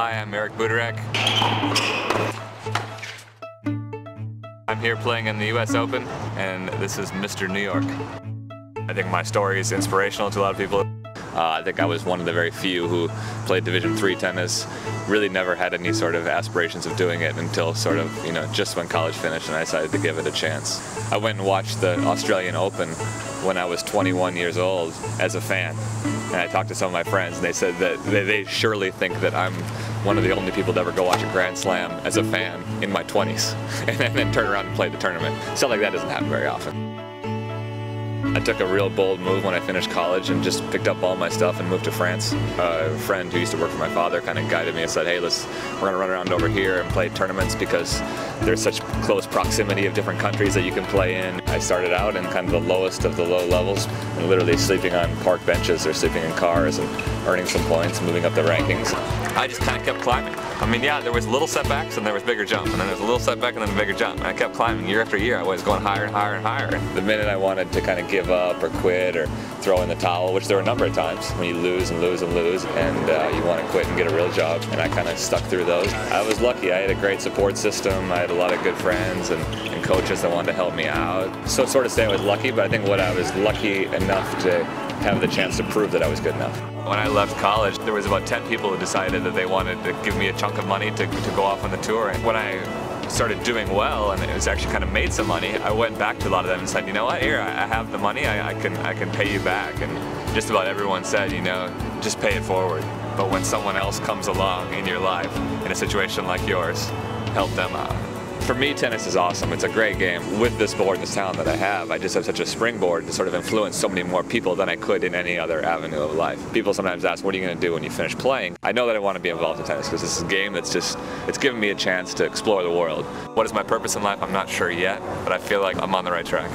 Hi, I'm Butorac. I'm here playing in the US Open, and this is Mr. New York. I think my story is inspirational to a lot of people. I think I was one of the very few who played Division III tennis, really never had any sort of aspirations of doing it until sort of, just when college finished, and I decided to give it a chance. I went and watched the Australian Open when I was 21 years old as a fan. And I talked to some of my friends, and they said that they surely think that I'm one of the only people to ever go watch a Grand Slam as a fan in my 20s, and then turn around and play the tournament. Stuff like that doesn't happen very often. I took a real bold move when I finished college and just picked up all my stuff and moved to France. A friend who used to work for my father kind of guided me and said, hey, we're going to run around over here and play tournaments because there's such close proximity of different countries that you can play in. I started out in kind of the lowest of the low levels and literally sleeping on park benches or sleeping in cars and earning some points and moving up the rankings. I just kind of kept climbing. I mean, yeah, there was little setbacks and there was bigger jump, and then there was a little setback and then a bigger jump. And I kept climbing year after year. I was going higher and higher and higher. The minute I wanted to kind of give up or quit or throw in the towel, which there were a number of times when you lose and lose and lose and you want to quit and get a real job, and I kind of stuck through those. I was lucky. I had a great support system. I had a lot of good friends and coaches that wanted to help me out. So sort of say I was lucky, but I think what I was lucky enough to have the chance to prove that I was good enough. When I left college, there was about 10 people who decided that they wanted to give me a chunk of money to go off on the tour. And when I started doing well and it was actually kind of made some money, I went back to a lot of them and said, you know what, here, I have the money, I can pay you back. And just about everyone said, just pay it forward. But when someone else comes along in your life, in a situation like yours, help them out. For me, tennis is awesome. It's a great game. With this board and this talent that I have, I just have such a springboard to sort of influence so many more people than I could in any other avenue of life. People sometimes ask, what are you going to do when you finish playing? I know that I want to be involved in tennis because this is a game that's it's given me a chance to explore the world. What is my purpose in life? I'm not sure yet, but I feel like I'm on the right track.